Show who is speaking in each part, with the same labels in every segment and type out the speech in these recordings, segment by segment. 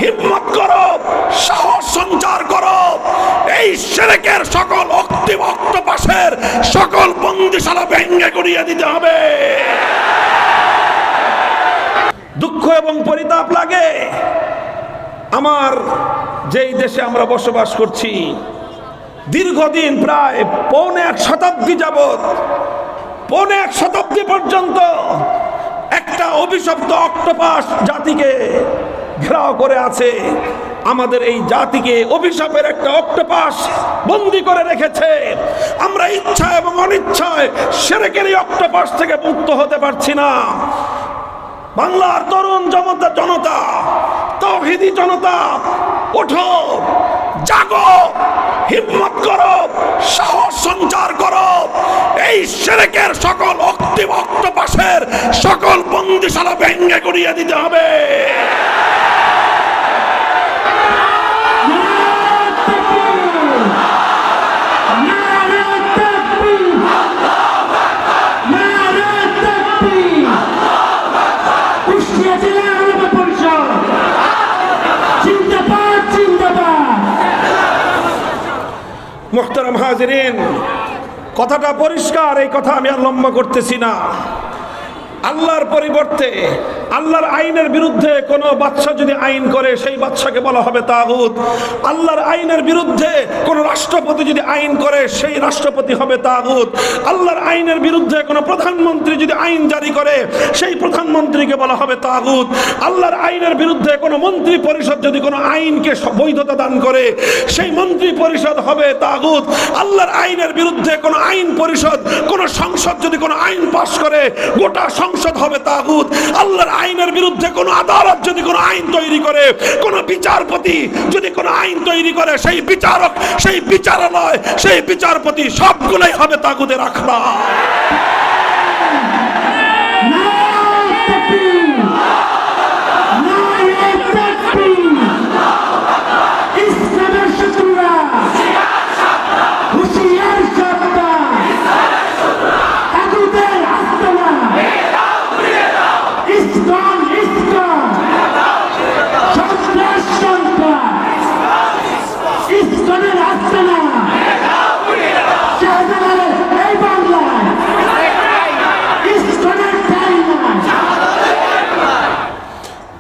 Speaker 1: হিম্মত করো, সাহস সঞ্চার করো। এই শিরকের সকল অক্টোপাসের সকল বন্দিশালা ভেঙে গুড়িয়ে দিতে হবে। দুঃখ এবং পরিতাপ লাগে, আমার যেই দেশে আমরা বসবাস করছি দীর্ঘদিন প্রায় পৌনে এক শতাব্দী যাবৎ, পৌনে এক শতাব্দী পর্যন্ত একটা অভিশপ্ত অক্টোপাস জাতিকে ঘেরাও করে আছে। আমাদের এই জাতিকে অভিশাপের একটা অক্টোপাস বন্দী করে রেখেছে। আমরা ইচ্ছা এবং অনিচ্ছায় শিরকের এই অক্টোপাস থেকে মুক্ত হতে পারছি না। বাংলার তরুণ জনতা, তাওহীদি জনতা, ওঠো, জাগো, হিম্মত করো, সাহস সঞ্চার করো। এই শিরকের সকল অক্টোপাসের সকল বন্দিশালা ভেঙে গুড়িয়ে দিতে হবে। মুহতারাম হাজিরিন, কথাটা পরিষ্কার, এই কথা আমি আর লম্বা করতেছি না। আল্লাহর পরিবর্তে আল্লাহর আইনের বিরুদ্ধে কোনো বাদশা যদি আইন করে সেই বাদশাকে বলা হবে তাগুত। আল্লাহর আইনের বিরুদ্ধে কোনো রাষ্ট্রপতি যদি আইন করে সেই রাষ্ট্রপতি হবে তাগুত। আল্লাহর আইনের বিরুদ্ধে কোনো প্রধানমন্ত্রী যদি আইন জারি করে সেই প্রধানমন্ত্রীকে বলা হবে তাগুত। আল্লাহর আইনের বিরুদ্ধে কোনো মন্ত্রী পরিষদ যদি কোনো আইনকে বৈধতা দান করে সেই মন্ত্রী পরিষদ হবে তাগুত। আল্লাহর আইনের বিরুদ্ধে কোনো আইন পরিষদ, কোনো সংসদ যদি কোনো আইন পাশ করে গোটা সংসদ হবে তাগুত। আল্লাহর আইনের বিরুদ্ধে কোনো আদালত যদি কোনো আইন তৈরি করে, কোনো বিচারপতি যদি কোনো আইন তৈরি করে সেই বিচারক, সেই বিচারালয়, সেই বিচারপতি সবগুলোই হবে তাগুতের আখড়া।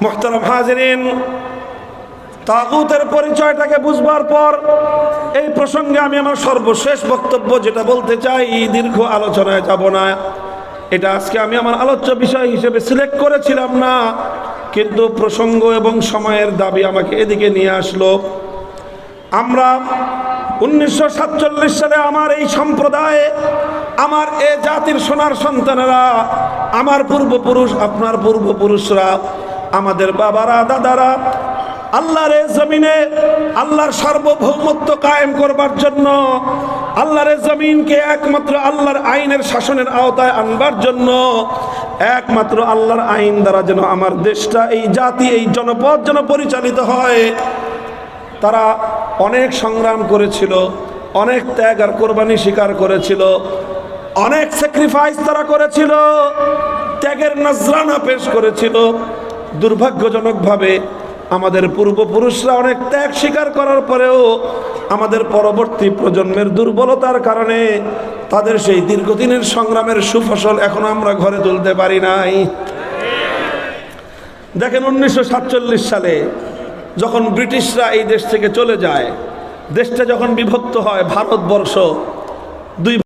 Speaker 1: মুহতারাম হাজিরিন, তাগুতের পরিচয়টাকে বুঝবার পর এই প্রসঙ্গে আমি আমার সর্বশেষ বক্তব্য যেটা বলতে চাই, দীর্ঘ আলোচনায় যাব না। এটা আজকে আমি আমার আলোচ্য বিষয় হিসেবে সিলেক্ট করেছিলাম না, কিন্তু প্রসঙ্গ এবং সময়ের দাবি আমাকে এদিকে নিয়ে আসলো। আমরা 1947 সালে আমার এই সম্প্রদায়ে, আমার এ জাতির সোনার সন্তানেরা, আমার পূর্বপুরুষ, আপনার পূর্বপুরুষরা, আমাদের বাবারা, দাদারা আল্লাহর জমিনে আল্লাহর সার্বভৌমত্ব কায়েম করবার জন্য, আল্লাহর জমিনকে একমাত্র আল্লাহর আইনের শাসনের আওতায় আনবার জন্য, একমাত্র আল্লাহর আইন দ্বারা যেন আমার দেশটা, এই জাতি, এই জনপদ যেন পরিচালিত হয়, তারা অনেক সংগ্রাম করেছিল, অনেক ত্যাগ আর কোরবানি স্বীকার করেছিল, অনেক স্যাক্রিফাইস তারা করেছিল, ত্যাগের নজরানা পেশ করেছিল। দুর্ভাগ্যজনকভাবে আমাদের পূর্বপুরুষরা অনেক ত্যাগ স্বীকার করার পরেও আমাদের পরবর্তী প্রজন্মের দুর্বলতার কারণে তাদের সেই দীর্ঘদিনের সংগ্রামের সুফসল এখনো আমরা ঘরে তুলতে পারি নাই। দেখেন 1947 সালে যখন ব্রিটিশরা এই দেশ থেকে চলে যায়, দেশটা যখন বিভক্ত হয়, ভারতবর্ষ দুই